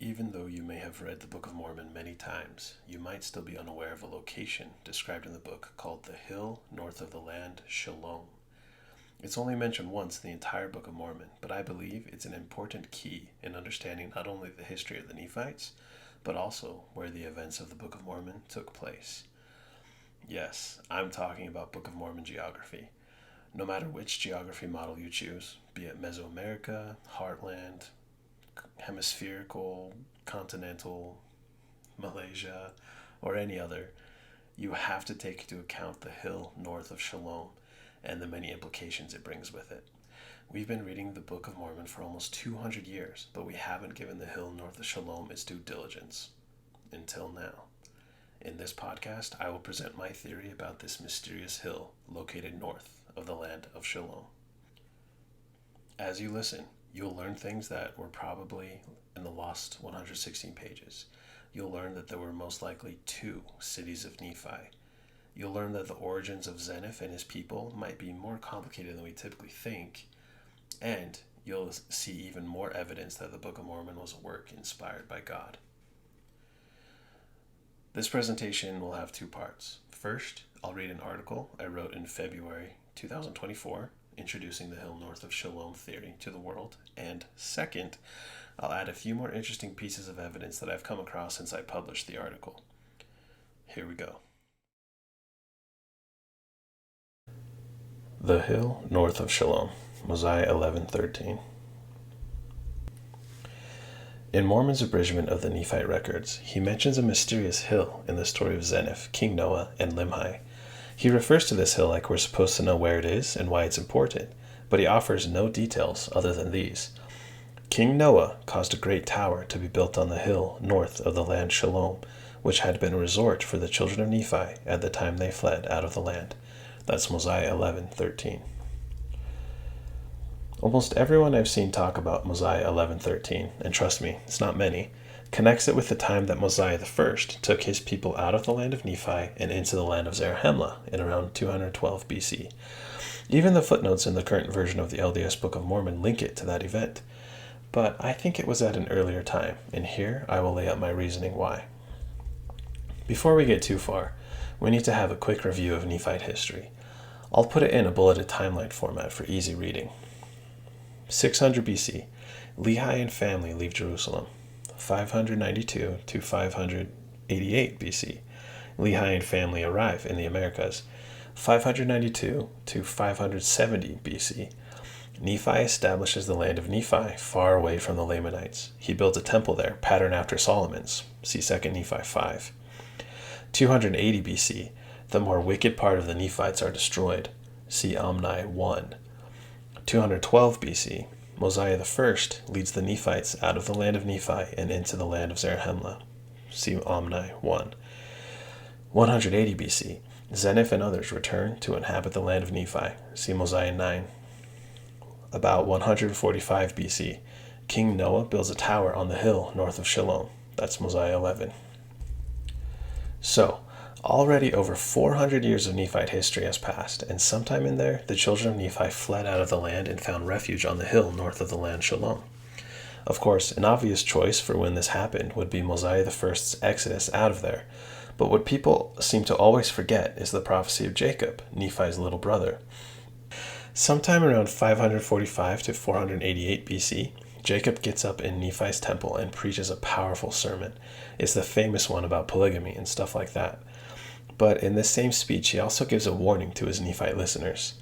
Even though you may have read the Book of Mormon many times, you might still be unaware of a location described in the book called the hill north of the land Shilom. It's only mentioned once in the entire Book of Mormon, but I believe it's an important key in understanding not only the history of the Nephites, but also where the events of the Book of Mormon took place. Yes, I'm talking about Book of Mormon geography. No matter which geography model you choose, be it Mesoamerica, Heartland, hemispherical, continental, Malaysia, or any other, you have to take into account the hill north of Shilom and the many implications it brings with it. We've been reading the Book of Mormon for almost 200 years, but we haven't given the hill north of Shilom its due diligence. Until now. In this podcast, I will present my theory about this mysterious hill located north of the land of Shilom. As you listen, you'll learn things that were probably in the lost 116 pages. You'll learn that there were most likely 2 cities of Nephi. You'll learn that the origins of Zeniff and his people might be more complicated than we typically think. And you'll see even more evidence that the Book of Mormon was a work inspired by God. This presentation will have 2 parts. First, I'll read an article I wrote in February 2024, introducing the hill north of Shilom theory to the world. And second, I'll add a few more interesting pieces of evidence that I've come across since I published the article. Here we go. The hill north of Shilom, Mosiah 11:13. In Mormon's abridgment of the Nephite records, he mentions a mysterious hill in the story of Zeniff, King Noah, and Limhi. He refers to this hill like we're supposed to know where it is and why it's important, but he offers no details other than these. King Noah caused a great tower to be built on the hill north of the land Shilom, which had been a resort for the children of Nephi at the time they fled out of the land. That's Mosiah 11:13. Almost everyone I've seen talk about Mosiah 11:13, and trust me, it's not many, connects it with the time that Mosiah I took his people out of the land of Nephi and into the land of Zarahemla in around 212 BC. Even the footnotes in the current version of the LDS Book of Mormon link it to that event. But I think it was at an earlier time, and here I will lay out my reasoning why. Before we get too far, we need to have a quick review of Nephite history. I'll put it in a bulleted timeline format for easy reading. 600 BC, Lehi and family leave Jerusalem. 592 to 588 BC, Lehi and family arrive in the Americas. 592 to 570 BC, Nephi establishes the land of Nephi far away from the Lamanites. He builds a temple there, patterned after Solomon's. See 2 Nephi 5. 280 BC, the more wicked part of the Nephites are destroyed. See Omni 1. 212 BC, Mosiah I leads the Nephites out of the land of Nephi and into the land of Zarahemla. See Omni 1. 180 BC, Zeniff and others return to inhabit the land of Nephi. See Mosiah 9. About 145 BC, King Noah builds a tower on the hill north of Shilom. That's Mosiah 11. So, already over 400 years of Nephite history has passed, and sometime in there, the children of Nephi fled out of the land and found refuge on the hill north of the land Shilom. Of course, an obvious choice for when this happened would be Mosiah I's exodus out of there, but what people seem to always forget is the prophecy of Jacob, Nephi's little brother. Sometime around 545 to 488 BC, Jacob gets up in Nephi's temple and preaches a powerful sermon. It's the famous one about polygamy and stuff like that. But in this same speech, he also gives a warning to his Nephite listeners.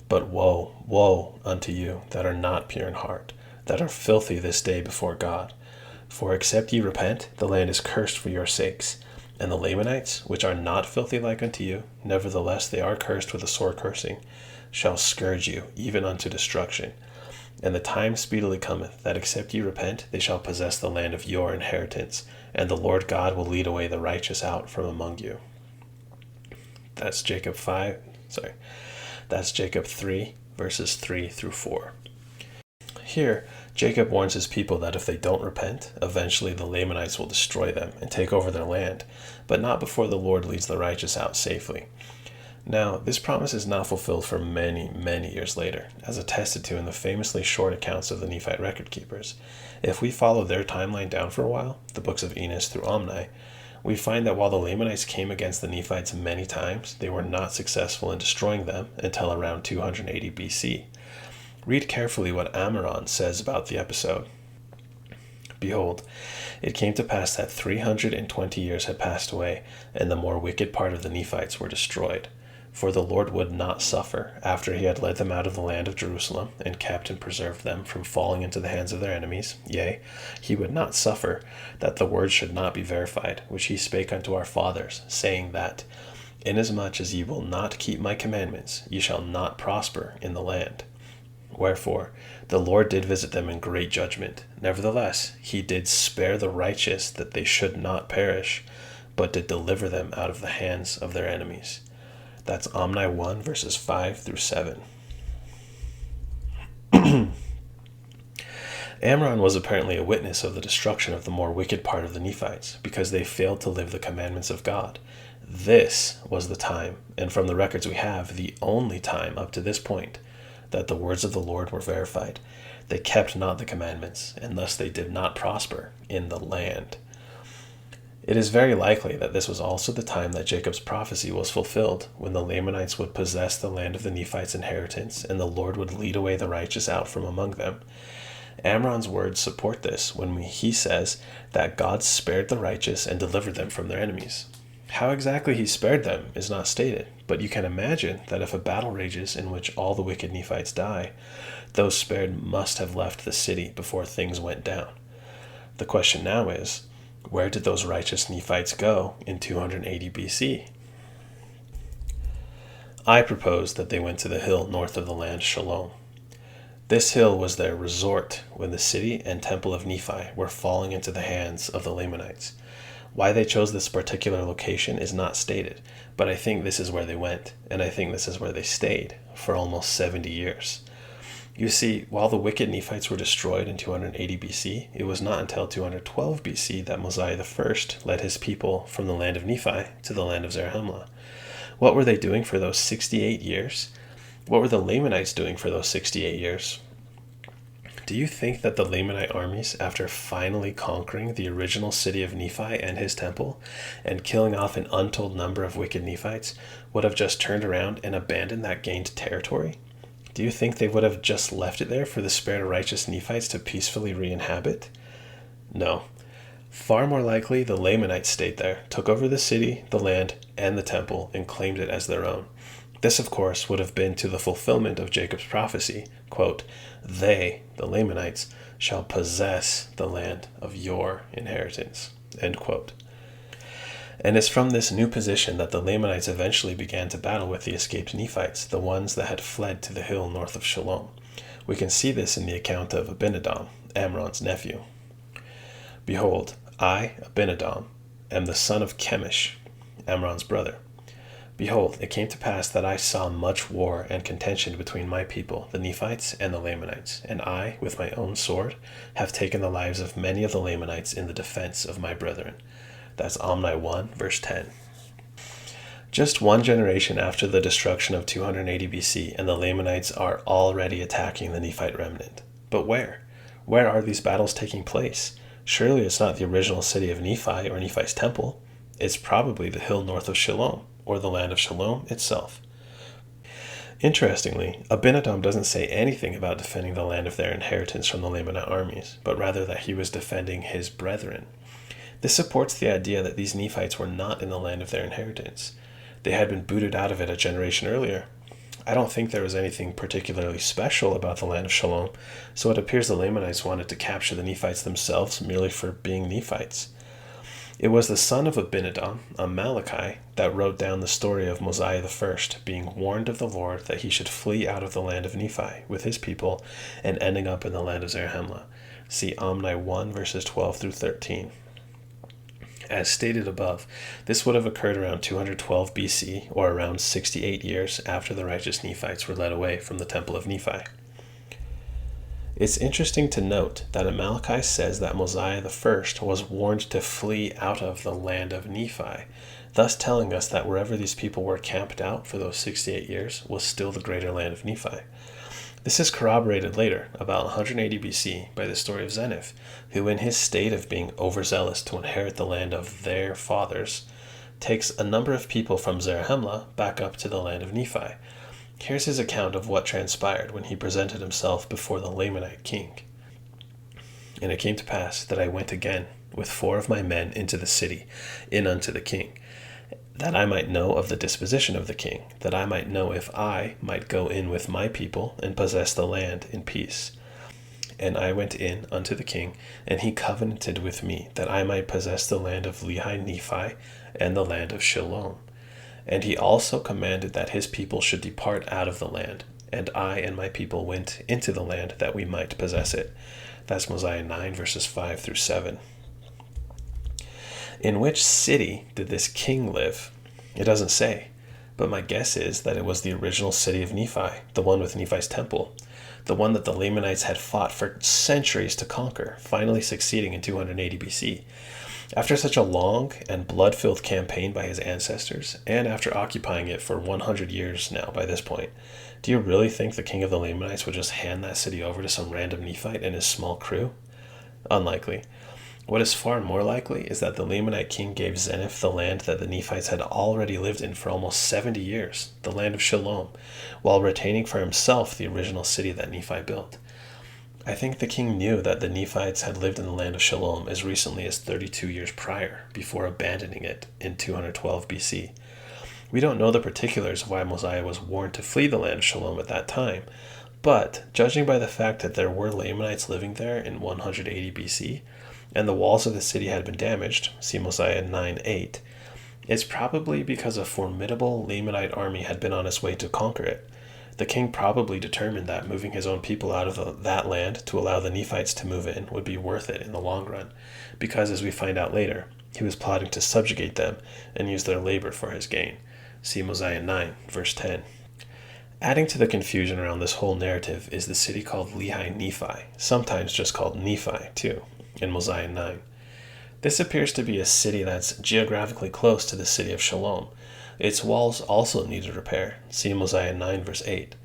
But woe, woe unto you that are not pure in heart, that are filthy this day before God. For except ye repent, the land is cursed for your sakes. And the Lamanites, which are not filthy like unto you, nevertheless they are cursed with a sore cursing, shall scourge you, even unto destruction. And the time speedily cometh, that except ye repent, they shall possess the land of your inheritance, and the Lord God will lead away the righteous out from among you. That's Jacob 3, verses 3 through 4. Here, Jacob warns his people that if they don't repent, eventually the Lamanites will destroy them and take over their land, but not before the Lord leads the righteous out safely. Now, this promise is not fulfilled for many, many years later, as attested to in the famously short accounts of the Nephite record keepers. If we follow their timeline down for a while, the books of Enos through Omni, we find that while the Lamanites came against the Nephites many times, they were not successful in destroying them until around 280 BC. Read carefully what Ammoron says about the episode. Behold, it came to pass that 320 years had passed away, and the more wicked part of the Nephites were destroyed. For the Lord would not suffer, after he had led them out of the land of Jerusalem, and kept and preserved them from falling into the hands of their enemies, yea, he would not suffer, that the word should not be verified, which he spake unto our fathers, saying that, Inasmuch as ye will not keep my commandments, ye shall not prosper in the land. Wherefore, the Lord did visit them in great judgment. Nevertheless, he did spare the righteous, that they should not perish, but did deliver them out of the hands of their enemies. That's Omni 1, verses 5 through 7. Ammoron was apparently a witness of the destruction of the more wicked part of the Nephites, because they failed to live the commandments of God. This was the time, and from the records we have, the only time up to this point, that the words of the Lord were verified. They kept not the commandments, and thus they did not prosper in the land. It is very likely that this was also the time that Jacob's prophecy was fulfilled, when the Lamanites would possess the land of the Nephites' inheritance, and the Lord would lead away the righteous out from among them. Ammoron's words support this when he says that God spared the righteous and delivered them from their enemies. How exactly he spared them is not stated, but you can imagine that if a battle rages in which all the wicked Nephites die, those spared must have left the city before things went down. The question now is, where did those righteous Nephites go in 280 BC? I propose that they went to the hill north of the land Shilom. This hill was their resort when the city and temple of Nephi were falling into the hands of the Lamanites. Why they chose this particular location is not stated, but I think this is where they went, and I think this is where they stayed for almost 70 years. You see, while the wicked Nephites were destroyed in 280 BC, it was not until 212 BC that Mosiah I led his people from the land of Nephi to the land of Zarahemla. What were they doing for those 68 years? What were the Lamanites doing for those 68 years? Do you think that the Lamanite armies, after finally conquering the original city of Nephi and his temple, and killing off an untold number of wicked Nephites, would have just turned around and abandoned that gained territory? Do you think they would have just left it there for the spared righteous Nephites to peacefully re-inhabit? No. Far more likely, the Lamanites stayed there, took over the city, the land, and the temple, and claimed it as their own. This, of course, would have been to the fulfillment of Jacob's prophecy, quote, they, the Lamanites, shall possess the land of your inheritance, end quote. And it's from this new position that the Lamanites eventually began to battle with the escaped Nephites, the ones that had fled to the hill north of Shilom. We can see this in the account of Abinadom, Ammon's nephew. Behold, I, Abinadom, am the son of Chemish, Ammon's brother. Behold, it came to pass that I saw much war and contention between my people, the Nephites and the Lamanites, and I, with my own sword, have taken the lives of many of the Lamanites in the defense of my brethren. That's Omni 1, verse 10. Just one generation after the destruction of 280 BC, and the Lamanites are already attacking the Nephite remnant. But where? Where are these battles taking place? Surely it's not the original city of Nephi or Nephi's temple. It's probably the hill north of Shilom, or the land of Shilom itself. Interestingly, Abinadom doesn't say anything about defending the land of their inheritance from the Lamanite armies, but rather that he was defending his brethren. This supports the idea that these Nephites were not in the land of their inheritance. They had been booted out of it a generation earlier. I don't think there was anything particularly special about the land of Shilom, so it appears the Lamanites wanted to capture the Nephites themselves merely for being Nephites. It was the son of Abinadom, Amalekite, that wrote down the story of Mosiah I being warned of the Lord that he should flee out of the land of Nephi with his people and ending up in the land of Zarahemla. See Omni 1, verses 12 through 13. As stated above, this would have occurred around 212 BC, or around 68 years after the righteous Nephites were led away from the temple of Nephi. It's interesting to note that Malachi says that Mosiah the first was warned to flee out of the land of Nephi, thus telling us that wherever these people were camped out for those 68 years was still the greater land of Nephi. This is corroborated later, about 180 BC, by the story of Zeniff, who in his state of being overzealous to inherit the land of their fathers, takes a number of people from Zarahemla back up to the land of Nephi. Here's his account of what transpired when he presented himself before the Lamanite king. And it came to pass that I went again with 4 of my men into the city, in unto the king, that I might know of the disposition of the king, that I might know if I might go in with my people and possess the land in peace. And I went in unto the king, and he covenanted with me that I might possess the land of Lehi Nephi and the land of Shilom. And he also commanded that his people should depart out of the land, and I and my people went into the land that we might possess it. That's Mosiah 9, verses 5 through 7. In which city did this king live? It doesn't say, but my guess is that it was the original city of Nephi, the one with Nephi's temple, the one that the Lamanites had fought for centuries to conquer, finally succeeding in 280 BC. After such a long and blood-filled campaign by his ancestors, and after occupying it for 100 years now by this point, do you really think the king of the Lamanites would just hand that city over to some random Nephite and his small crew? Unlikely. What is far more likely is that the Lamanite king gave Zeniff the land that the Nephites had already lived in for almost 70 years, the land of Shilom, while retaining for himself the original city that Nephi built. I think the king knew that the Nephites had lived in the land of Shilom as recently as 32 years prior, before abandoning it in 212 BC. We don't know the particulars of why Mosiah was warned to flee the land of Shilom at that time, but judging by the fact that there were Lamanites living there in 180 BC, and the walls of the city had been damaged, see Mosiah 9:8, it's probably because a formidable Lamanite army had been on its way to conquer it. The king probably determined that moving his own people out of that land to allow the Nephites to move in would be worth it in the long run, because as we find out later, he was plotting to subjugate them and use their labor for his gain. See Mosiah 9, verse 10. Adding to the confusion around this whole narrative is the city called Lehi Nephi, sometimes just called Nephi too, in Mosiah 9. This appears to be a city that's geographically close to the city of Shilom. Its walls also needed repair. See Mosiah 9, verse 8.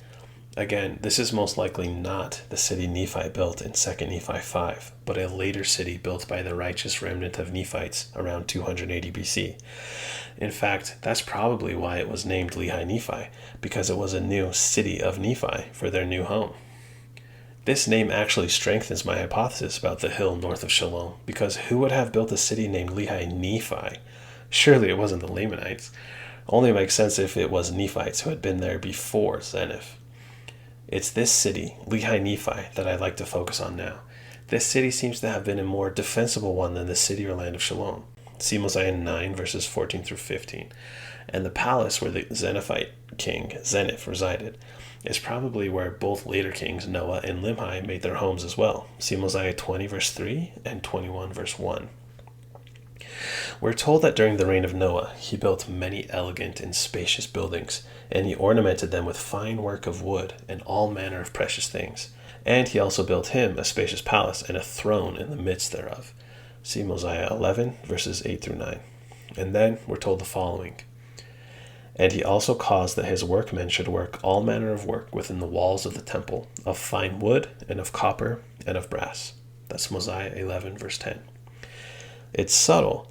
Again, this is most likely not the city Nephi built in 2 Nephi 5, but a later city built by the righteous remnant of Nephites around 280 BC. In fact, that's probably why it was named Lehi Nephi, because it was a new city of Nephi for their new home. This name actually strengthens my hypothesis about the hill north of Shilom, because who would have built a city named Lehi Nephi? Surely it wasn't the Lamanites. Only makes sense if it was Nephites who had been there before Zeniff. It's this city, Lehi Nephi, that I'd like to focus on now. This city seems to have been a more defensible one than the city or land of Shilom. See Mosiah 9, verses 14 through 15. And the palace where the Zeniffite king, Zeniff, resided is probably where both later kings, Noah and Limhi, made their homes as well. See Mosiah 20, verse 3 and 21, verse 1. We're told that during the reign of Noah, he built many elegant and spacious buildings, and he ornamented them with fine work of wood and all manner of precious things. And he also built him a spacious palace and a throne in the midst thereof. See Mosiah 11, verses 8 through 9. And then we're told the following. And he also caused that his workmen should work all manner of work within the walls of the temple, of fine wood, and of copper, and of brass. That's Mosiah 11, verse 10. It's subtle,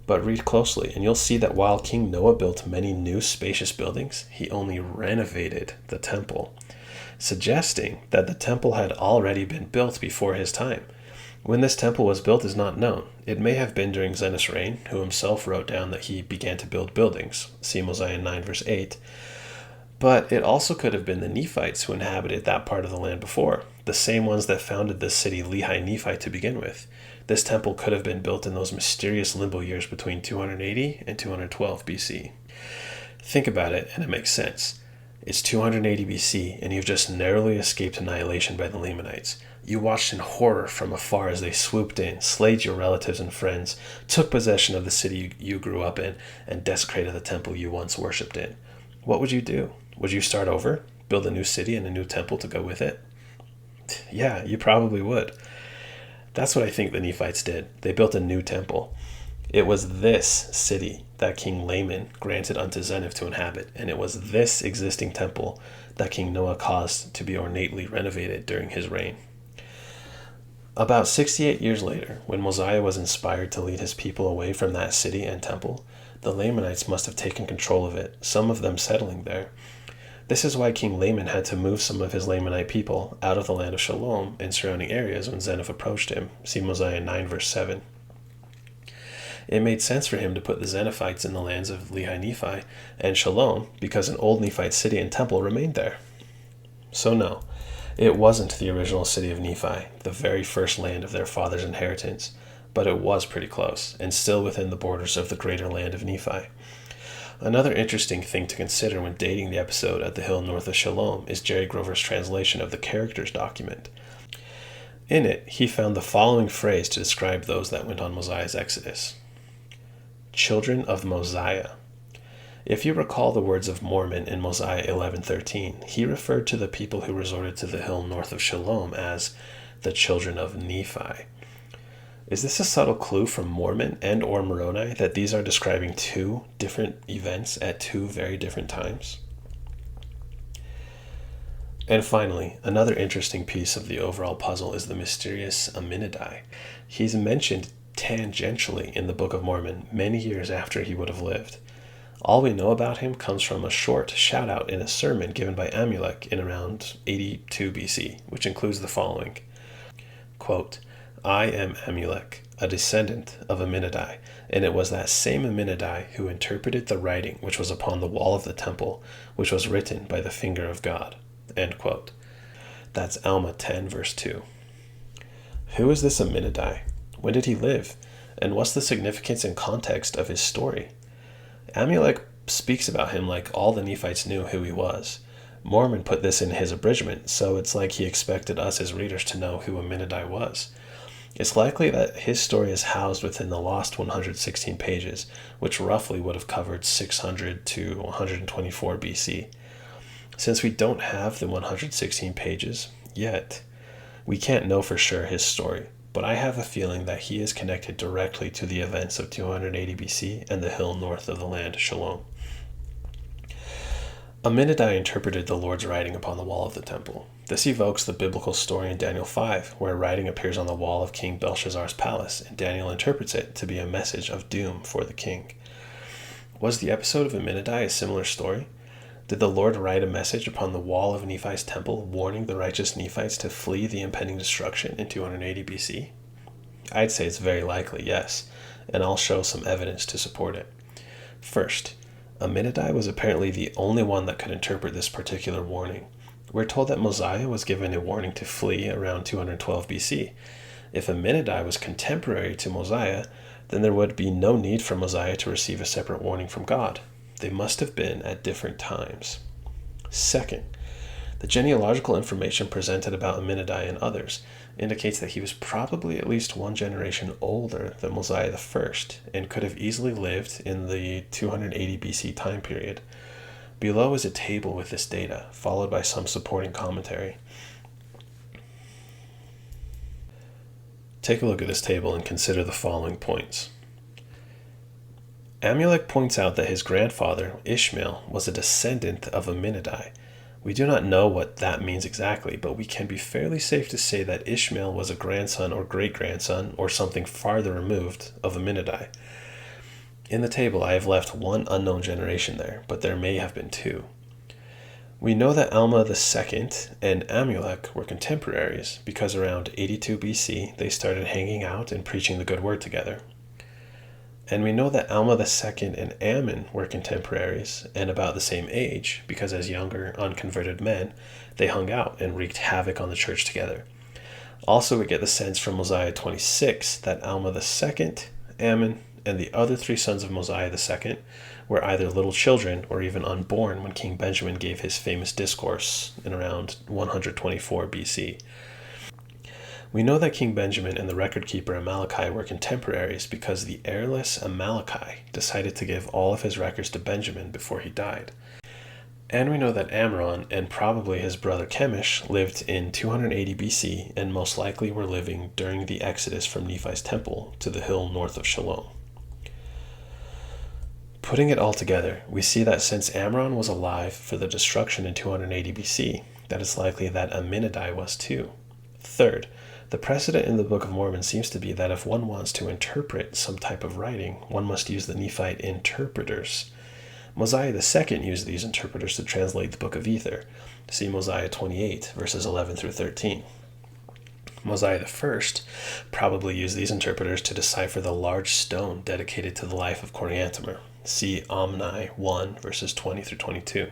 but read closely, and you'll see that while King Noah built many new spacious buildings, he only renovated the temple, suggesting that the temple had already been built before his time. When this temple was built is not known. It may have been during Zeniff's reign, who himself wrote down that he began to build buildings. See Mosiah 9, verse 8. But it also could have been the Nephites who inhabited that part of the land before, the same ones that founded the city Lehi Nephi to begin with. This temple could have been built in those mysterious limbo years between 280 and 212 BC. Think about it, and it makes sense. It's 280 BC, and you've just narrowly escaped annihilation by the Lamanites. You watched in horror from afar as they swooped in, slayed your relatives and friends, took possession of the city you grew up in, and desecrated the temple you once worshipped in. What would you do? Would you start over? Build a new city and a new temple to go with it? Yeah, you probably would. That's what I think the Nephites did. They built a new temple. It was this city that King Laman granted unto Zeniff to inhabit, and it was this existing temple that King Noah caused to be ornately renovated during his reign. About 68 years later, when Mosiah was inspired to lead his people away from that city and temple, the Lamanites must have taken control of it, some of them settling there. This is why King Laman had to move some of his Lamanite people out of the land of Shilom and surrounding areas when Zeniff approached him. See Mosiah 9 verse 7. It made sense for him to put the Zeniphites in the lands of Lehi Nephi and Shilom because an old Nephite city and temple remained there. So no, it wasn't the original city of Nephi, the very first land of their father's inheritance, but it was pretty close and still within the borders of the greater land of Nephi. Another interesting thing to consider when dating the episode At the Hill North of Shilom is Jerry Grover's translation of the characters document. In it, he found the following phrase to describe those that went on Mosiah's exodus. Children of Mosiah. If you recall the words of Mormon in Mosiah 11:13, he referred to the people who resorted to the hill north of Shilom as the children of Nephi. Is this a subtle clue from Mormon and or Moroni that these are describing two different events at two very different times? And finally, another interesting piece of the overall puzzle is the mysterious Aminadai. He's mentioned tangentially in the Book of Mormon many years after he would have lived. All we know about him comes from a short shout-out in a sermon given by Amulek in around 82 BC, which includes the following. Quote, I am Amulek, a descendant of Aminadai, and it was that same Aminadai who interpreted the writing which was upon the wall of the temple, which was written by the finger of God. End quote. That's Alma 10, verse 2. Who is this Aminadai? When did he live? And what's the significance and context of his story? Amulek speaks about him like all the Nephites knew who he was. Mormon put this in his abridgment, so it's like he expected us as readers to know who Aminadai was. It's likely that his story is housed within the lost 116 pages, which roughly would have covered 600 to 124 BC. Since we don't have the 116 pages yet, we can't know for sure his story, but I have a feeling that he is connected directly to the events of 280 BC and the hill north of the land, Shilom. Aminadai interpreted the Lord's writing upon the wall of the temple. This evokes the biblical story in Daniel 5, where writing appears on the wall of King Belshazzar's palace, and Daniel interprets it to be a message of doom for the king. Was the episode of Aminadai a similar story? Did the Lord write a message upon the wall of Nephi's temple warning the righteous Nephites to flee the impending destruction in 280 BC? I'd say it's very likely, yes, and I'll show some evidence to support it. First, Aminadai was apparently the only one that could interpret this particular warning. We're told that Mosiah was given a warning to flee around 212 BC. If Aminadai was contemporary to Mosiah, then there would be no need for Mosiah to receive a separate warning from God. They must have been at different times. Second, the genealogical information presented about Aminadai and others indicates that he was probably at least one generation older than Mosiah I and could have easily lived in the 280 BC time period. Below is a table with this data, followed by some supporting commentary. Take a look at this table and consider the following points. Amulek points out that his grandfather, Ishmael, was a descendant of Aminadai. We do not know what that means exactly, but we can be fairly safe to say that Ishmael was a grandson or great-grandson or something farther removed of Aminadai. In the table, I have left one unknown generation there, but there may have been two. We know that Alma II and Amulek were contemporaries because around 82 BC they started hanging out and preaching the good word together. And we know that Alma II and Ammon were contemporaries and about the same age because as younger, unconverted men, they hung out and wreaked havoc on the church together. Also, we get the sense from Mosiah 26 that Alma II, Ammon, and the other three sons of Mosiah II were either little children or even unborn when King Benjamin gave his famous discourse in around 124 BC. We know that King Benjamin and the record-keeper Amaleki were contemporaries because the heirless Amaleki decided to give all of his records to Benjamin before he died. And we know that Amram and probably his brother Chemish lived in 280 BC and most likely were living during the exodus from Nephi's temple to the hill north of Shilom. Putting it all together, we see that since Amram was alive for the destruction in 280 BC, that it's likely that Aminadai was too. Third, the precedent in the Book of Mormon seems to be that if one wants to interpret some type of writing, one must use the Nephite interpreters. Mosiah II used these interpreters to translate the Book of Ether. See Mosiah 28, verses 11 through 13. Mosiah I probably used these interpreters to decipher the large stone dedicated to the life of Coriantumr. See Omni 1, verses 20 through 22.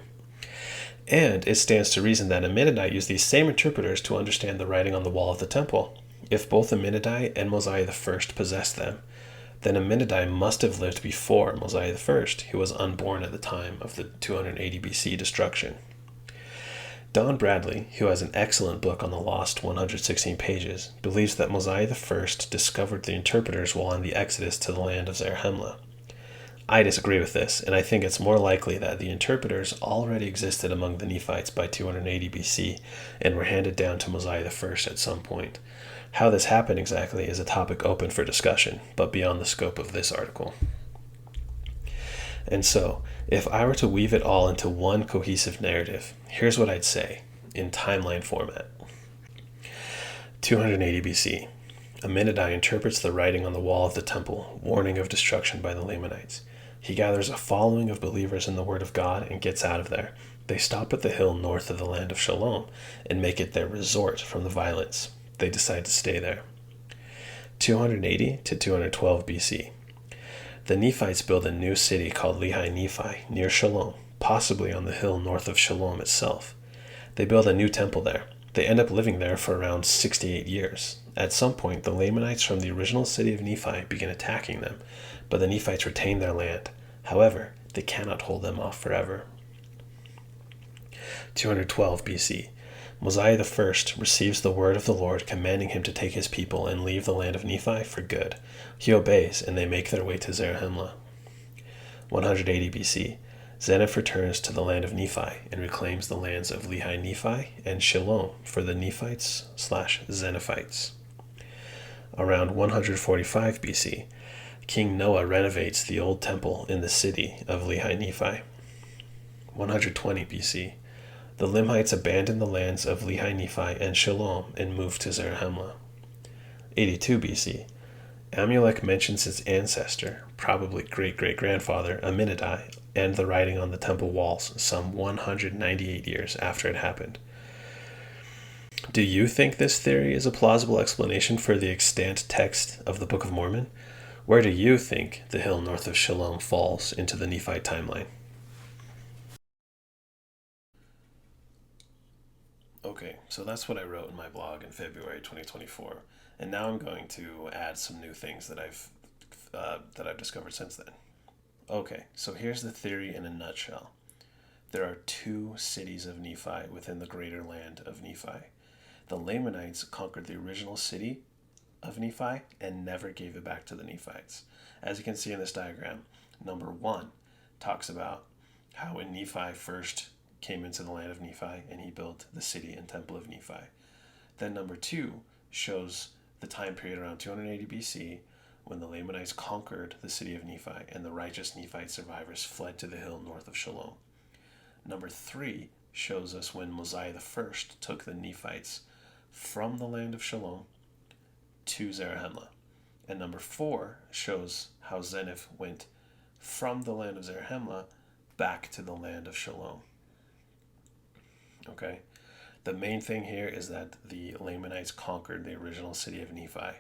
And it stands to reason that Aminadai used these same interpreters to understand the writing on the wall of the temple. If both Aminadai and Mosiah I possessed them, then Aminadai must have lived before Mosiah I, who was unborn at the time of the 280 BC destruction. Don Bradley, who has an excellent book on the lost 116 pages, believes that Mosiah I discovered the interpreters while on the exodus to the land of Zarahemla. I disagree with this, and I think it's more likely that the interpreters already existed among the Nephites by 280 BC and were handed down to Mosiah I at some point. How this happened exactly is a topic open for discussion, but beyond the scope of this article. And so, if I were to weave it all into one cohesive narrative, here's what I'd say, in timeline format. 280 BC. Aminadai interprets the writing on the wall of the temple, warning of destruction by the Lamanites. He gathers a following of believers in the Word of God and gets out of there. They stop at the hill north of the land of Shilom and make it their resort from the violence. They decide to stay there. 280 to 212 BC. The Nephites build a new city called Lehi Nephi near Shilom, possibly on the hill north of Shilom itself. They build a new temple there. They end up living there for around 68 years. At some point, the Lamanites from the original city of Nephi begin attacking them, but the Nephites retain their land. However, they cannot hold them off forever. 212 BC. Mosiah I receives the word of the Lord commanding him to take his people and leave the land of Nephi for good. He obeys, and they make their way to Zarahemla. 180 BC. Zeniff returns to the land of Nephi and reclaims the lands of Lehi Nephi and Shilom for the Nephites/Zeniphites. Around 145 BC, King Noah renovates the old temple in the city of Lehi Nephi. 120 BC, the Limhites abandon the lands of Lehi Nephi and Shilom and move to Zarahemla. 82 BC, Amulek mentions his ancestor, probably great-great-grandfather, Aminadai, and the writing on the temple walls some 198 years after it happened. Do you think this theory is a plausible explanation for the extant text of the Book of Mormon? Where do you think the hill north of Shilom falls into the Nephite timeline? Okay, so that's what I wrote in my blog in February 2024, and now I'm going to add some new things that I've discovered since then. Okay, so here's the theory in a nutshell. There are two cities of Nephi within the greater land of Nephi. The Lamanites conquered the original city of Nephi and never gave it back to the Nephites. As you can see in this diagram, number 1 talks about how when Nephi first came into the land of Nephi and he built the city and temple of Nephi. Then number 2 shows the time period around 280 BC when the Lamanites conquered the city of Nephi and the righteous Nephite survivors fled to the hill north of Shilom. Number 3 shows us when Mosiah I took the Nephites from the land of Shilom to Zarahemla. And number 4 shows how Zeniff went from the land of Zarahemla back to the land of Shilom. Okay? The main thing here is that the Lamanites conquered the original city of Nephi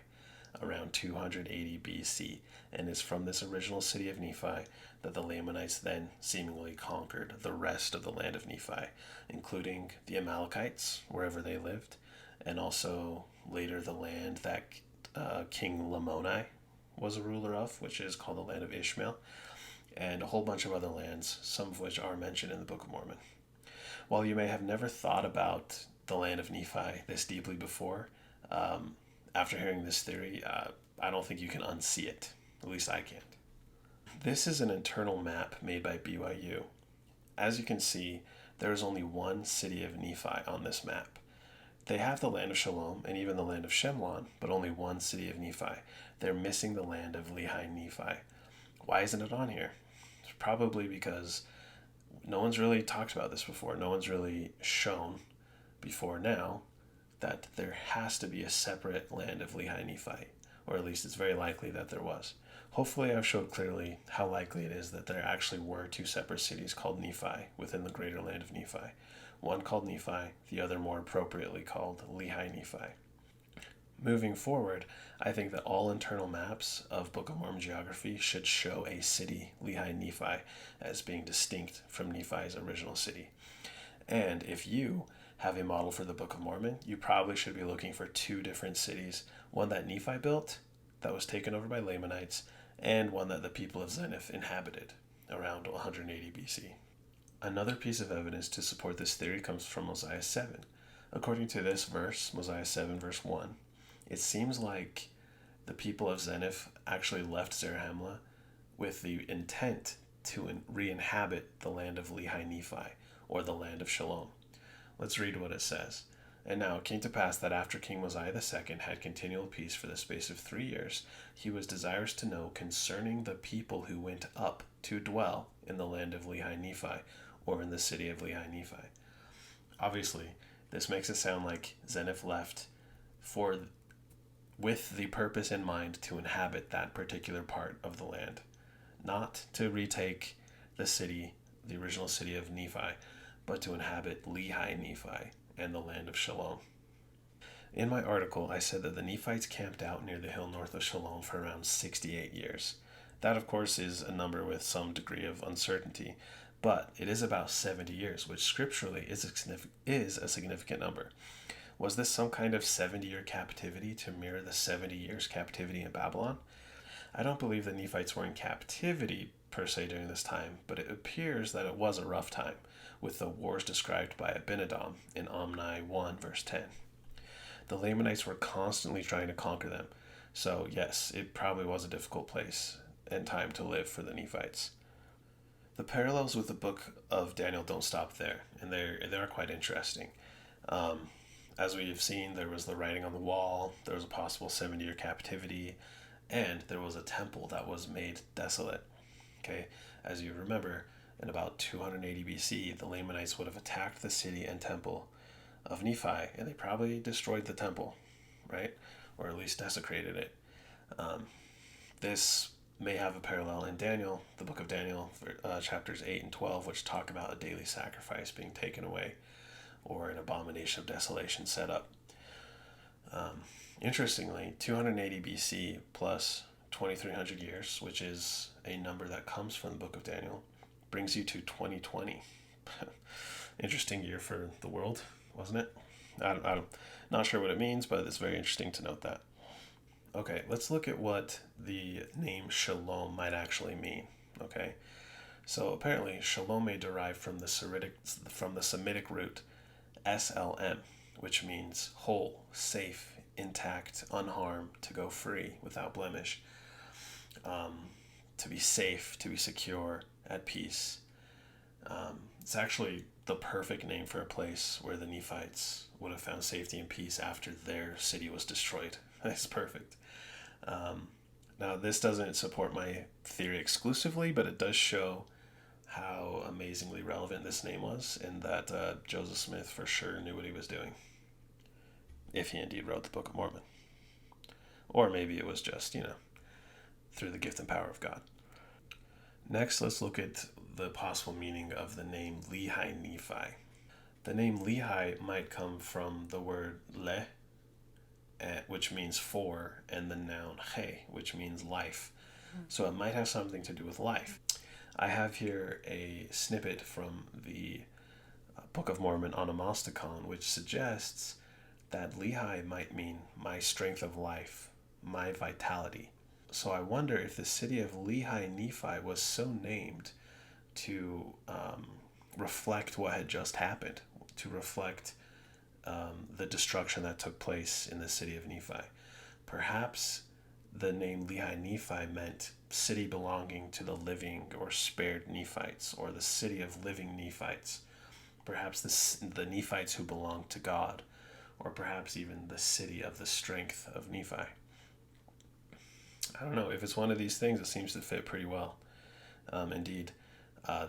around 280 BC, and it's from this original city of Nephi that the Lamanites then seemingly conquered the rest of the land of Nephi, including the Amalekites, wherever they lived, and also later the land that King Lamoni was a ruler of, which is called the land of Ishmael, and a whole bunch of other lands, some of which are mentioned in the Book of Mormon. While you may have never thought about the land of Nephi this deeply before, after hearing this theory, I don't think you can unsee it. At least I can't. This is an internal map made by BYU. As you can see, There is only one city of Nephi on this map. They have the land of Shilom and even the land of Shemlon, but only one city of Nephi. They're missing the land of Lehi Nephi. Why isn't it on here? It's probably because no one's really talked about this before. No one's really shown before now that there has to be a separate land of Lehi Nephi, or at least it's very likely that there was. Hopefully I've showed clearly how likely it is that there actually were two separate cities called Nephi within the greater land of Nephi. One called Nephi, the other more appropriately called Lehi Nephi. Moving forward, I think that all internal maps of Book of Mormon geography should show a city, Lehi Nephi, as being distinct from Nephi's original city. And if you have a model for the Book of Mormon, you probably should be looking for two different cities. One that Nephi built, that was taken over by Lamanites, and one that the people of Zeniff inhabited around 180 BC. Another piece of evidence to support this theory comes from Mosiah 7. According to this verse, Mosiah 7 verse 1, it seems like the people of Zeniff actually left Zarahemla with the intent to re-inhabit the land of Lehi Nephi, or the land of Shilom. Let's read what it says. And now it came to pass that after King Mosiah II had continual peace for the space of 3 years, he was desirous to know concerning the people who went up to dwell in the land of Lehi Nephi, or in the city of Lehi Nephi. Obviously, this makes it sound like Zeniff left with the purpose in mind to inhabit that particular part of the land, not to retake the city, the original city of Nephi, but to inhabit Lehi Nephi and the land of Shilom. In my article, I said that the Nephites camped out near the hill north of Shilom for around 68 years. That, of course, is a number with some degree of uncertainty, but it is about 70 years, which scripturally is a significant number. Was this some kind of 70-year captivity to mirror the 70 years captivity in Babylon? I don't believe the Nephites were in captivity per se during this time, but it appears that it was a rough time, with the wars described by Abinadom in Omni 1 verse 10. The Lamanites were constantly trying to conquer them, so yes, it probably was a difficult place and time to live for the Nephites. The parallels with the book of Daniel don't stop there, and they are quite interesting. As we've seen, there was the writing on the wall, there was a possible 70-year captivity, and there was a temple that was made desolate. Okay, as you remember, in about 280 BC, the Lamanites would have attacked the city and temple of Nephi, and they probably destroyed the temple, right? Or at least desecrated it. This may have a parallel in Daniel, the book of Daniel, chapters 8 and 12, which talk about a daily sacrifice being taken away, or an abomination of desolation set up. Interestingly, 280 BC plus 2300 years, which is a number that comes from the book of Daniel, brings you to 2020. Interesting year for the world, wasn't it? I'm not sure what it means, but it's very interesting to note that. Okay, let's look at what the name Shalom might actually mean. Okay, so apparently Shalom may derive from the Semitic root SLM, which means whole, safe, intact, unharmed, to go free, without blemish, to be safe, to be secure, at peace. It's actually the perfect name for a place where the Nephites would have found safety and peace after their city was destroyed. It's perfect. Now, this doesn't support my theory exclusively, but it does show how amazingly relevant this name was, and that Joseph Smith for sure knew what he was doing, if he indeed wrote the Book of Mormon. Or maybe it was just, through the gift and power of God. Next, let's look at the possible meaning of the name Lehi Nephi. The name Lehi might come from the word le, which means for, and the noun he, which means life. So it might have something to do with life. I have here a snippet from the Book of Mormon Onomasticon, which suggests that Lehi might mean my strength of life, my vitality. So I wonder if the city of Lehi Nephi was so named to reflect what had just happened, to reflect the destruction that took place in the city of Nephi. Perhaps the name Lehi Nephi meant city belonging to the living or spared Nephites, or the city of living Nephites. perhaps the Nephites who belonged to God, or perhaps even the city of the strength of Nephi. I don't know. If it's one of these things, it seems to fit pretty well. Indeed,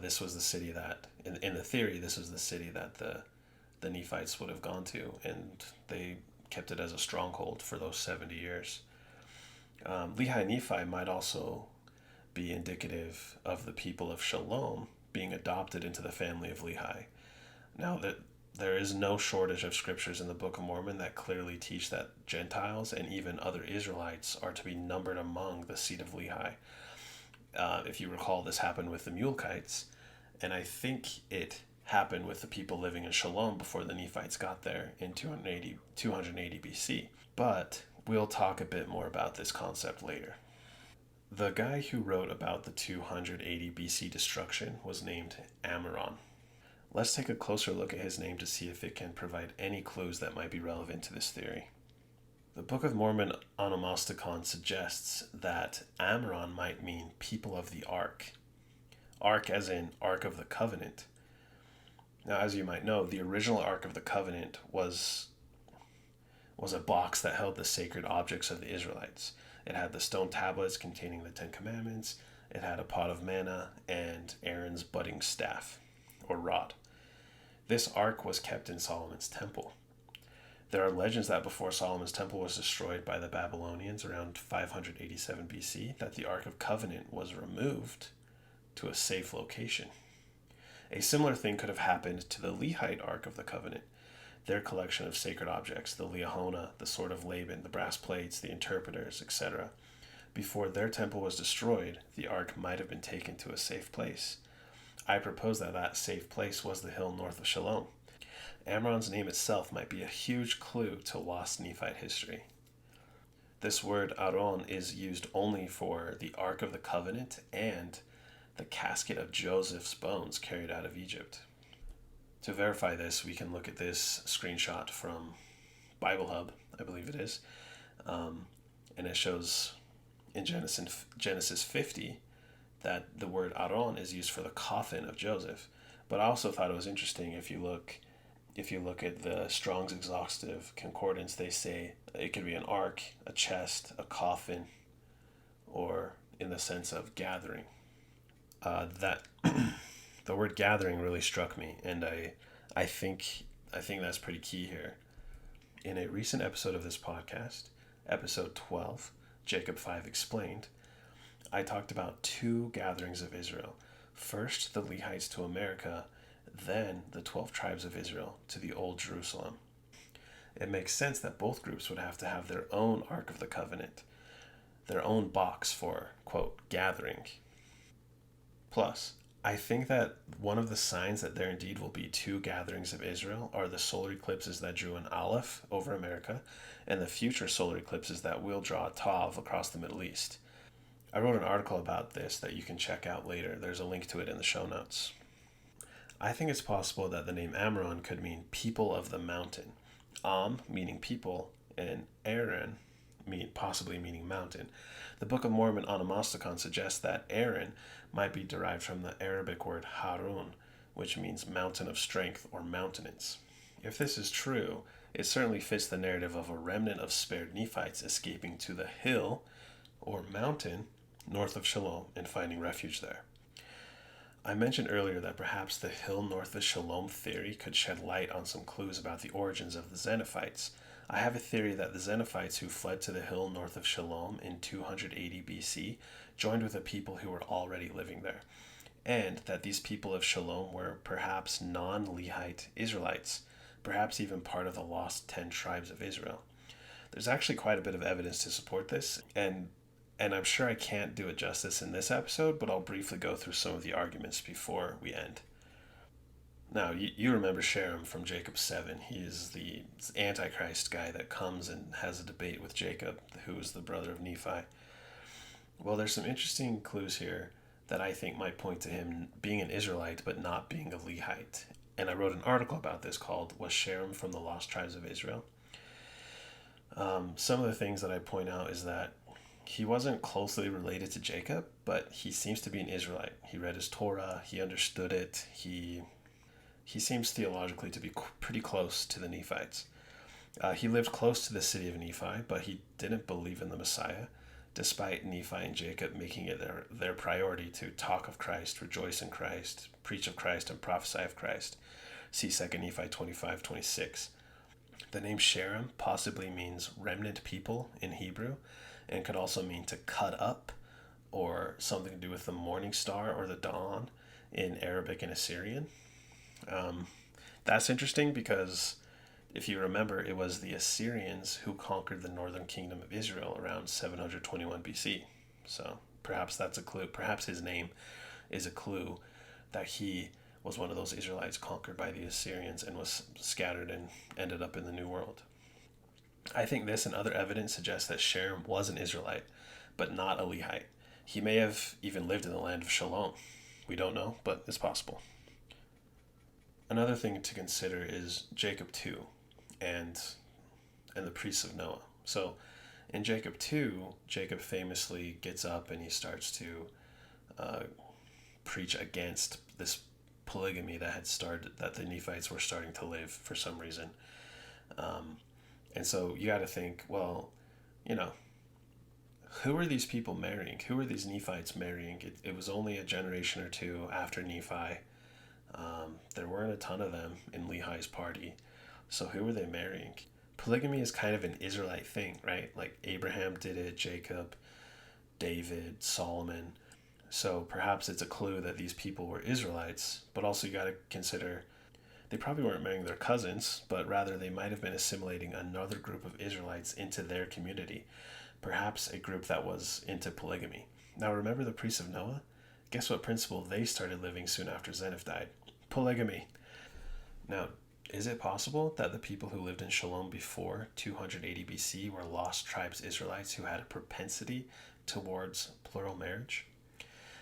this was the city that, in the theory, this was the city that the Nephites would have gone to, and they kept it as a stronghold for those 70 years. Lehi Nephi might also be indicative of the people of Shilom being adopted into the family of Lehi. Now, that there is no shortage of scriptures in the Book of Mormon that clearly teach that Gentiles and even other Israelites are to be numbered among the seed of Lehi. If you recall, this happened with the Mulekites, and I think it happened with the people living in Shilom before the Nephites got there in 280 BC. But we'll talk a bit more about this concept later. The guy who wrote about the 280 BC destruction was named Ammoron. Let's take a closer look at his name to see if it can provide any clues that might be relevant to this theory. The Book of Mormon onomasticon suggests that Ammoron might mean people of the Ark. Ark as in Ark of the Covenant. Now, as you might know, the original Ark of the Covenant was a box that held the sacred objects of the Israelites. It had the stone tablets containing the Ten Commandments, it had a pot of manna, and Aaron's budding staff, or rod. This ark was kept in Solomon's temple. There are legends that before Solomon's temple was destroyed by the Babylonians around 587 BC, that the Ark of Covenant was removed to a safe location. A similar thing could have happened to the Lehite Ark of the Covenant. Their collection of sacred objects, the Liahona, the sword of Laban, the brass plates, the interpreters, etc. Before their temple was destroyed, the ark might have been taken to a safe place. I propose that that safe place was the hill north of Shilom. Ammoron's name itself might be a huge clue to lost Nephite history. This word Aron is used only for the Ark of the Covenant and the casket of Joseph's bones carried out of Egypt. To verify this, we can look at this screenshot from Bible Hub, I believe it is, and it shows in Genesis 50 that the word Aron is used for the coffin of Joseph. But I also thought it was interesting, if you look at the Strong's Exhaustive Concordance, they say it could be an ark, a chest, a coffin, or in the sense of gathering. That the word gathering really struck me, and I think that's pretty key here. In a recent episode of this podcast, episode 12, Jacob 5 Explained, I talked about two gatherings of Israel. First, the Lehites to America, then the 12 tribes of Israel to the Old Jerusalem. It makes sense that both groups would have to have their own Ark of the Covenant, their own box for, quote, gathering. Plus, I think that one of the signs that there indeed will be two gatherings of Israel are the solar eclipses that drew an Aleph over America and the future solar eclipses that will draw a Tav across the Middle East. I wrote an article about this that you can check out later. There's a link to it in the show notes. I think it's possible that the name Ammoron could mean people of the mountain. Am meaning people and Aaron possibly meaning mountain. The Book of Mormon onomasticon suggests that Aaron might be derived from the Arabic word Harun, which means mountain of strength or mountenance. If this is true, it certainly fits the narrative of a remnant of spared Nephites escaping to the hill or mountain north of Shilom and finding refuge there. I mentioned earlier that perhaps the hill north of Shilom theory could shed light on some clues about the origins of the Nephites. I have a theory that the Nephites who fled to the hill north of Shilom in 280 BC joined with a people who were already living there, and that these people of Shilom were perhaps non-Lehite Israelites, perhaps even part of the lost 10 tribes of Israel. There's actually quite a bit of evidence to support this, and I'm sure I can't do it justice in this episode, but I'll briefly go through some of the arguments before we end. Now, you remember Shilom from Jacob 7. He is the Antichrist guy that comes and has a debate with Jacob, who is the brother of Nephi. Well, there's some interesting clues here that I think might point to him being an Israelite but not being a Lehite. And I wrote an article about this called Was Shilom from the Lost Tribes of Israel? Some of the things that I point out is that he wasn't closely related to Jacob, but he seems to be an Israelite. He read his Torah, he understood it, he he seems theologically to be pretty close to the Nephites. He lived close to the city of Nephi, but he didn't believe in the Messiah, despite Nephi and Jacob making it their priority to talk of Christ, rejoice in Christ, preach of Christ, and prophesy of Christ. See 2 Nephi 25:26. The name Sherem possibly means remnant people in Hebrew, and could also mean to cut up, or something to do with the morning star or the dawn in Arabic and Assyrian. That's interesting because if you remember, it was the Assyrians who conquered the northern kingdom of Israel around 721 BC. So perhaps that's a clue. Perhaps his name is a clue that he was one of those Israelites conquered by the Assyrians and was scattered and ended up in the New World. I think this and other evidence suggests that Sherem was an Israelite, but not a Lehite. He may have even lived in the land of Shilom. We don't know, but it's possible. Another thing to consider is Jacob 2 and the priests of Noah. So in Jacob 2, Jacob famously gets up and he starts to preach against this polygamy that had started, that the Nephites were starting to live for some reason. And so you got to think, well, who are these people marrying? Who are these Nephites marrying? It was only a generation or two after Nephi. There weren't a ton of them in Lehi's party. So who were they marrying? Polygamy is kind of an Israelite thing, right? Like Abraham did it, Jacob, David, Solomon. So perhaps it's a clue that these people were Israelites, but also you got to consider they probably weren't marrying their cousins, but rather they might have been assimilating another group of Israelites into their community, perhaps a group that was into polygamy. Now remember the priests of Noah? Guess what principle they started living soon after Zeniff died? Polygamy. Now, is it possible that the people who lived in Shilom before 280 BC were lost tribes Israelites who had a propensity towards plural marriage?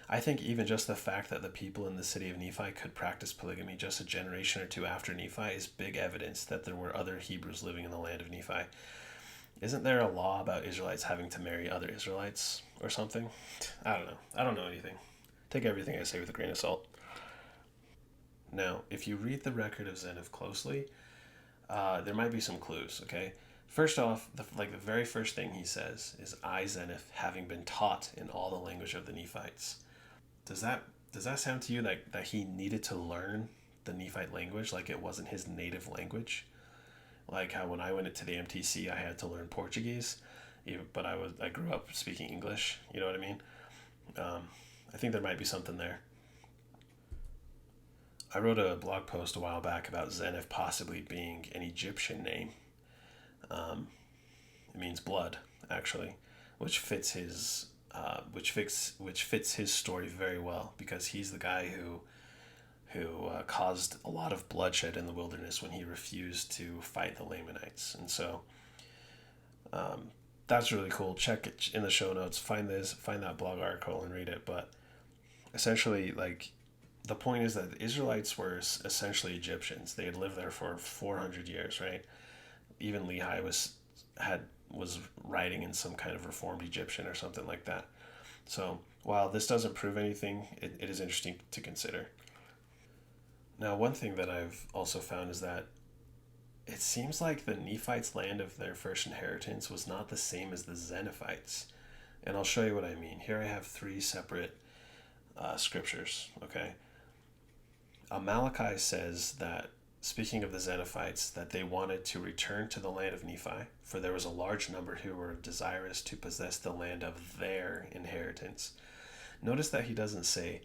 I think even just the fact that the people in the city of Nephi could practice polygamy just a generation or two after Nephi is big evidence that there were other Hebrews living in the land of Nephi. Isn't there a law about Israelites having to marry other Israelites or something? I don't know. I don't know anything. Take everything I say with a grain of salt. Now, if you read the record of Zeniff closely, there might be some clues, okay? First off, the very first thing he says is, I, Zeniff, having been taught in all the language of the Nephites. Does that sound to you that he needed to learn the Nephite language like it wasn't his native language? Like how when I went into the MTC, I had to learn Portuguese, but I grew up speaking English. You know what I mean? I think there might be something there. I wrote a blog post a while back about Zeniff possibly being an Egyptian name. It means blood, actually, which fits his story very well, because he's the guy who caused a lot of bloodshed in the wilderness when he refused to fight the Lamanites. And so that's really cool. Check it in the show notes. Find that blog article and read it. But essentially, the point is that the Israelites were essentially Egyptians. They had lived there for 400 years, right? Even Lehi was writing in some kind of reformed Egyptian or something like that. So while this doesn't prove anything, it is interesting to consider. Now, one thing that I've also found is that it seems like the Nephites' land of their first inheritance was not the same as the Zeniphites. And I'll show you what I mean. Here I have 3 separate scriptures, okay? Malachi says that, speaking of the Zeniphites, that they wanted to return to the land of Nephi, for there was a large number who were desirous to possess the land of their inheritance. Notice that he doesn't say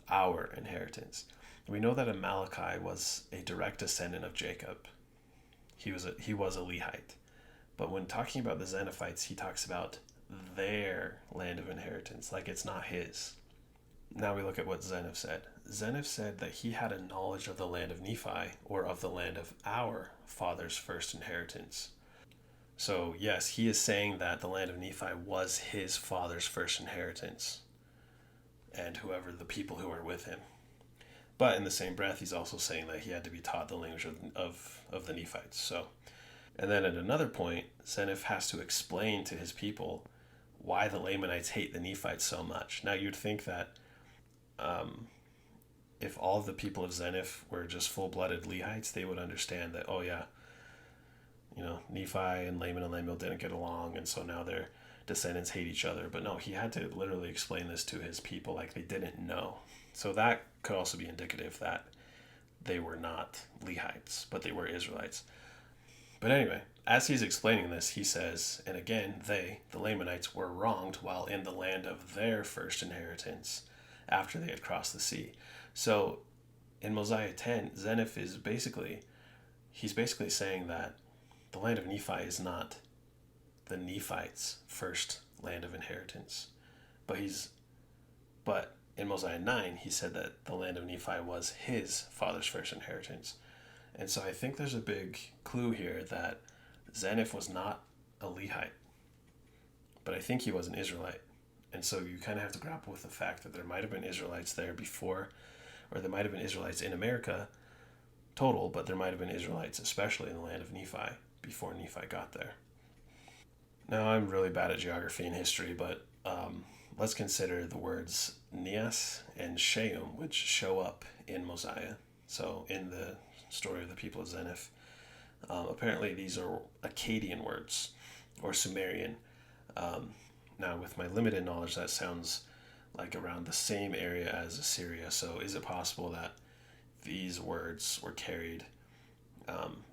our inheritance. We know that Malachi was a direct descendant of Jacob. He was a Lehite. But when talking about the Zeniphites, he talks about their land of inheritance, like it's not his. Now we look at what Zeniff said. Zeniff said that he had a knowledge of the land of Nephi, or of the land of our father's first inheritance. So yes, he is saying that the land of Nephi was his father's first inheritance, and the people who were with him. But in the same breath, he's also saying that he had to be taught the language of the Nephites. So, and then at another point, Zeniff has to explain to his people why the Lamanites hate the Nephites so much. Now you'd think that if all of the people of Zenith were just full-blooded Lehites, they would understand that, oh yeah, Nephi and Laman and Lemuel didn't get along, and so now their descendants hate each other. But no, he had to literally explain this to his people like they didn't know. So that could also be indicative that they were not Lehites, but they were Israelites. But anyway, as he's explaining this, he says, and again, they, the Lamanites, were wronged while in the land of their first inheritance after they had crossed the sea. So in Mosiah 10, Zenith is he's basically saying that the land of Nephi is not the Nephites' first land of inheritance. But in Mosiah 9, he said that the land of Nephi was his father's first inheritance. And so I think there's a big clue here that Zenith was not a Lehite, but I think he was an Israelite. And so you kind of have to grapple with the fact that there might have been Israelites there before, or there might have been Israelites in America total, but there might have been Israelites, especially in the land of Nephi, before Nephi got there. Now, I'm really bad at geography and history, but let's consider the words Neas and Sheum, which show up in Mosiah. So in the story of the people of Zenith, apparently these are Akkadian words or Sumerian. Now, with my limited knowledge, that sounds like around the same area as Assyria. So is it possible that these words were carried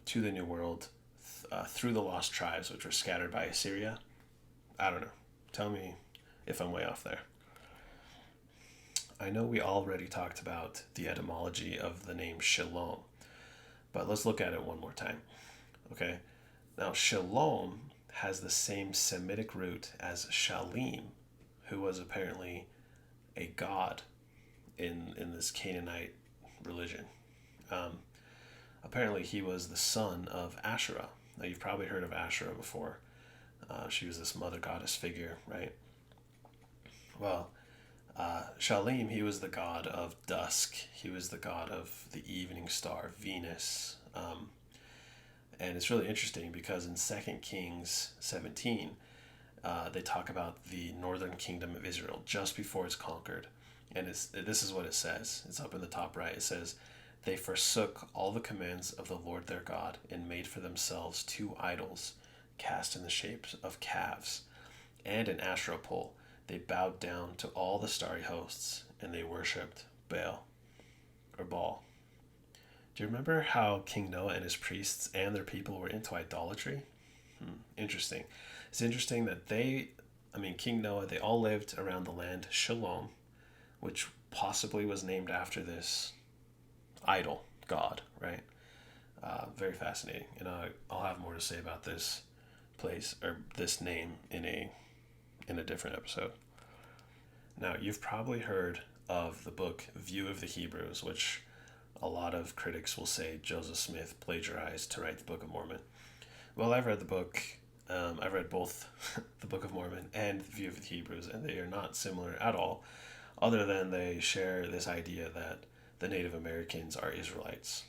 to the New World through the lost tribes, which were scattered by Assyria? I don't know. Tell me if I'm way off there. I know we already talked about the etymology of the name Shilom, but let's look at it one more time. Okay, now Shilom has the same Semitic root as Shalim, who was apparently a god in this Canaanite religion. Apparently he was the son of Asherah. Now you've probably heard of Asherah before. She was this mother goddess figure, right? Well, Shalim, he was the god of dusk. He was the god of the evening star, Venus. And it's really interesting because in 2 Kings 17, they talk about the northern kingdom of Israel just before it's conquered. And this is what it says. It's up in the top right. It says, they forsook all the commands of the Lord their God and made for themselves 2 idols cast in the shapes of calves and an Asherah pole. They bowed down to all the starry hosts and they worshipped Baal or Baal. Do you remember how King Noah and his priests and their people were into idolatry? Interesting. It's interesting that King Noah, they all lived around the land Shilom, which possibly was named after this idol god, right? Very fascinating. And I'll have more to say about this place or this name in a different episode. Now, you've probably heard of the book View of the Hebrews, which a lot of critics will say Joseph Smith plagiarized to write the Book of Mormon. Well, I've read the book. I've read both the Book of Mormon and View of the Hebrews, and they are not similar at all, other than they share this idea that the Native Americans are Israelites.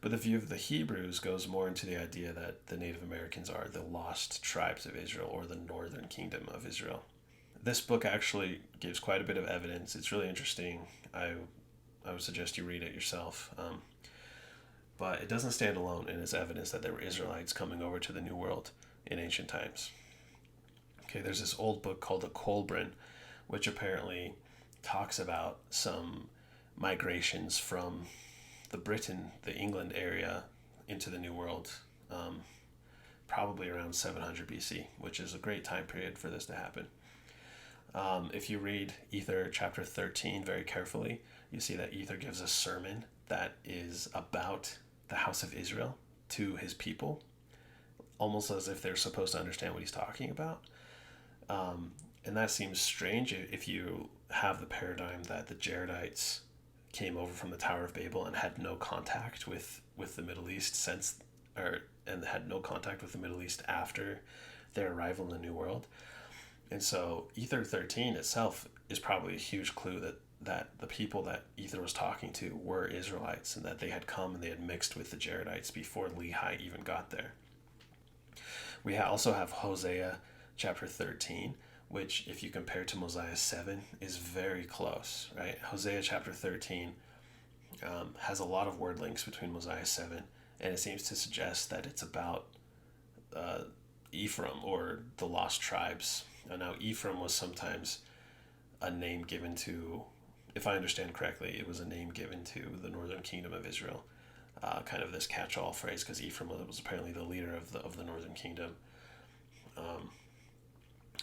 But the View of the Hebrews goes more into the idea that the Native Americans are the lost tribes of Israel or the northern kingdom of Israel. This book actually gives quite a bit of evidence. It's really interesting. I would suggest you read it yourself. But it doesn't stand alone in its evidence that there were Israelites coming over to the New World in ancient times. Okay, there's this old book called the Kolbrin, which apparently talks about some migrations from the England area into the New World, probably around 700 BC, which is a great time period for this to happen. If you read Ether chapter 13 very carefully, you see that Ether gives a sermon that is about the house of Israel to his people, almost as if they're supposed to understand what he's talking about. And that seems strange if you have the paradigm that the Jaredites came over from the Tower of Babel and had no contact with the Middle East and had no contact with the Middle East after their arrival in the New World. And so Ether 13 itself is probably a huge clue that the people that Ether was talking to were Israelites and that they had come and they had mixed with the Jaredites before Lehi even got there. We also have Hosea chapter 13, which, if you compare to Mosiah 7, is very close, right? Hosea chapter 13 has a lot of word links between Mosiah 7, and it seems to suggest that it's about Ephraim, or the lost tribes. Now, Ephraim was sometimes a name given to, if I understand correctly, it was a name given to the northern kingdom of Israel. Kind of this catch-all phrase, because Ephraim was apparently the leader of the northern kingdom.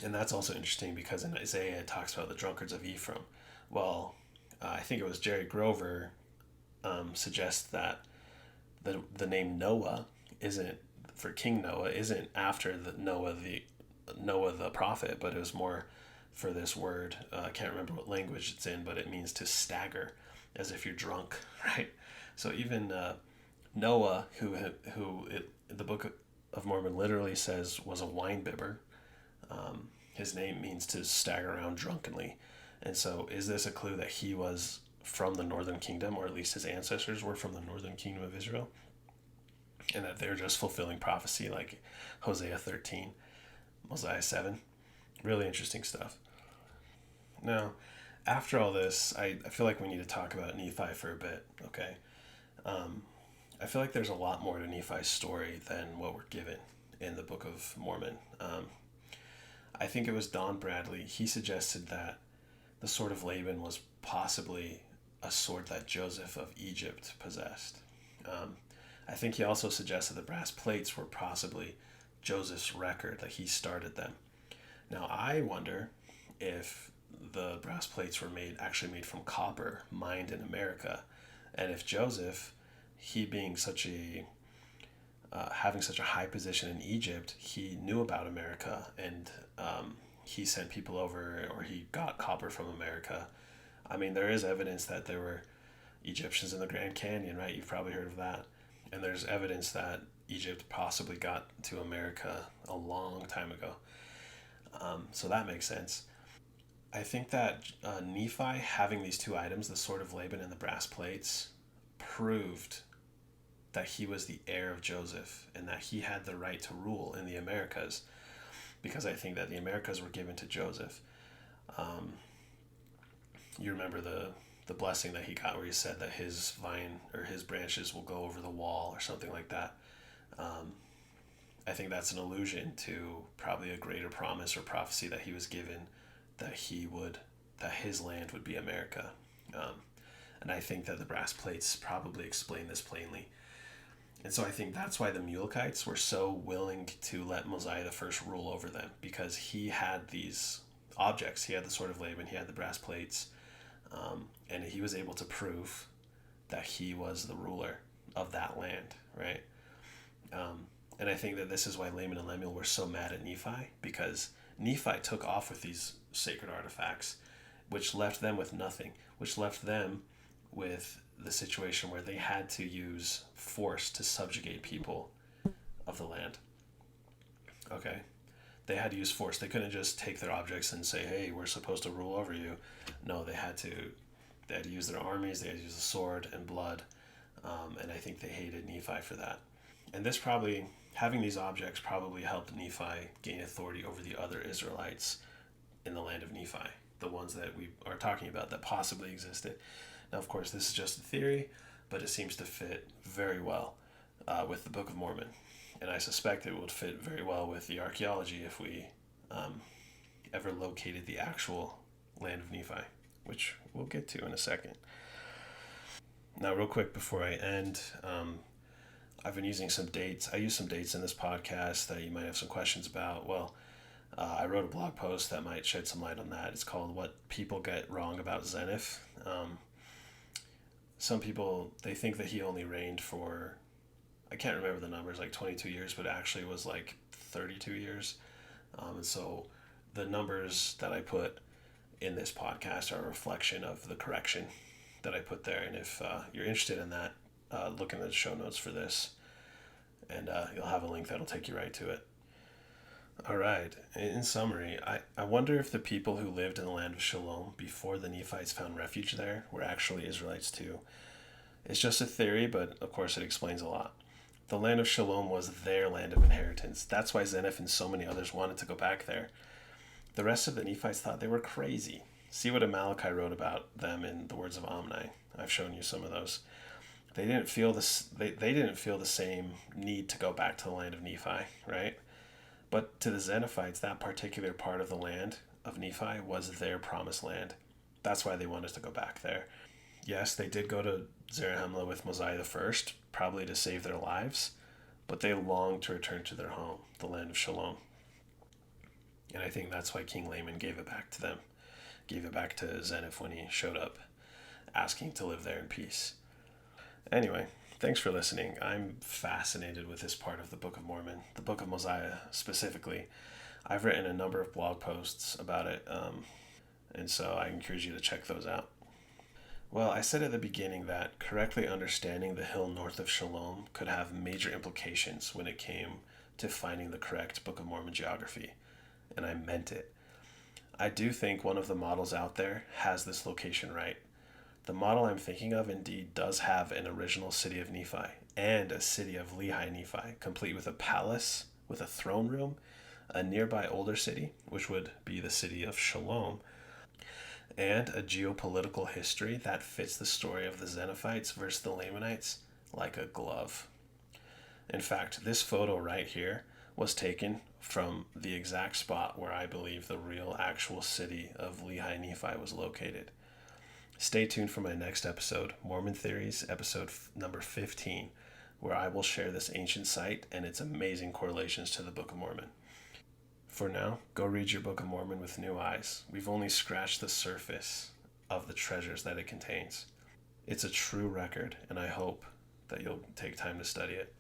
And that's also interesting because in Isaiah it talks about the drunkards of Ephraim. Well, I think it was Jerry Grover suggests that the name Noah isn't, for King Noah, isn't after Noah the prophet, but it was more for this word. I can't remember what language it's in, but it means to stagger, as if you're drunk, right? So even Noah, the Book of Mormon literally says was a wine bibber. His name means to stagger around drunkenly. And so is this a clue that he was from the northern kingdom, or at least his ancestors were from the northern kingdom of Israel? And that they're just fulfilling prophecy like Hosea 13, Mosiah 7. Really interesting stuff. Now, after all this, I feel like we need to talk about Nephi for a bit, okay? I feel like there's a lot more to Nephi's story than what we're given in the Book of Mormon. I think it was Don Bradley. He suggested that the sword of Laban was possibly a sword that Joseph of Egypt possessed. I think he also suggested the brass plates were possibly Joseph's record, that he started them. Now, I wonder if the brass plates were actually made from copper mined in America, and if Joseph, he being having such a high position in Egypt, he knew about America, and he sent people over, or he got copper from America. I mean, there is evidence that there were Egyptians in the Grand Canyon, right? You've probably heard of that. And there's evidence that Egypt possibly got to America a long time ago. So that makes sense. I think that Nephi having these two items, the sword of Laban and the brass plates, proved that he was the heir of Joseph and that he had the right to rule in the Americas, because I think that the Americas were given to Joseph. You remember the blessing that he got where he said that his vine or his branches will go over the wall or something like that. I think that's an allusion to probably a greater promise or prophecy that he was given, that his land would be America. And I think that the brass plates probably explain this plainly. And so I think that's why the Mulekites were so willing to let Mosiah I rule over them, because he had these objects. He had the sword of Laban, he had the brass plates, and he was able to prove that he was the ruler of that land, right? And I think that this is why Laman and Lemuel were so mad at Nephi, because Nephi took off with these sacred artifacts, which left them with nothing, which left them with the situation where they had to use force to subjugate people of the land. Okay? They had to use force. They couldn't just take their objects and say, hey, we're supposed to rule over you. No, they had to use their armies, they had to use the sword and blood, and I think they hated Nephi for that. And this probably, having these objects probably helped Nephi gain authority over the other Israelites in the land of Nephi, the ones that we are talking about that possibly existed. Now, of course, this is just a theory, but it seems to fit very well with the Book of Mormon. And I suspect it would fit very well with the archaeology if we ever located the actual land of Nephi, which we'll get to in a second. Now, real quick before I end, I've been using some dates. I use some dates in this podcast that you might have some questions about. Well, I wrote a blog post that might shed some light on that. It's called What People Get Wrong About Zeniff. Some people, they think that he only reigned for, I can't remember the numbers, like 22 years, but actually it was like 32 years. And so the numbers that I put in this podcast are a reflection of the correction that I put there. And if you're interested in that, look in the show notes for this, and you'll have a link that'll take you right to it. All right, in summary, I wonder if the people who lived in the land of Shilom before the Nephites found refuge there were actually Israelites too. It's just a theory, but of course it explains a lot. The land of Shilom was their land of inheritance. That's why Zeniff and so many others wanted to go back there. The rest of the Nephites thought they were crazy. See what Amaleki wrote about them in the words of Omni. I've shown you some of those. They didn't feel this. They didn't feel the same need to go back to the land of Nephi, right? But to the Xenophites, that particular part of the land of Nephi was their promised land. That's why they wanted to go back there. Yes, they did go to Zarahemla with Mosiah the First, probably to save their lives, but they longed to return to their home, the land of Shilom. And I think that's why King Laman gave it back to them, gave it back to Zeneph when he showed up, asking to live there in peace. Anyway, thanks for listening. I'm fascinated with this part of the Book of Mormon, the Book of Mosiah specifically. I've written a number of blog posts about it, and so I encourage you to check those out. Well, I said at the beginning that correctly understanding the hill north of Shilom could have major implications when it came to finding the correct Book of Mormon geography, and I meant it. I do think one of the models out there has this location right. The model I'm thinking of indeed does have an original city of Nephi and a city of Lehi Nephi, complete with a palace, with a throne room, a nearby older city, which would be the city of Shilom, and a geopolitical history that fits the story of the Xenophites versus the Lamanites like a glove. In fact, this photo right here was taken from the exact spot where I believe the real actual city of Lehi Nephi was located. Stay tuned for my next episode, Mormon Theories, episode number 15, where I will share this ancient site and its amazing correlations to the Book of Mormon. For now, go read your Book of Mormon with new eyes. We've only scratched the surface of the treasures that it contains. It's a true record, and I hope that you'll take time to study it.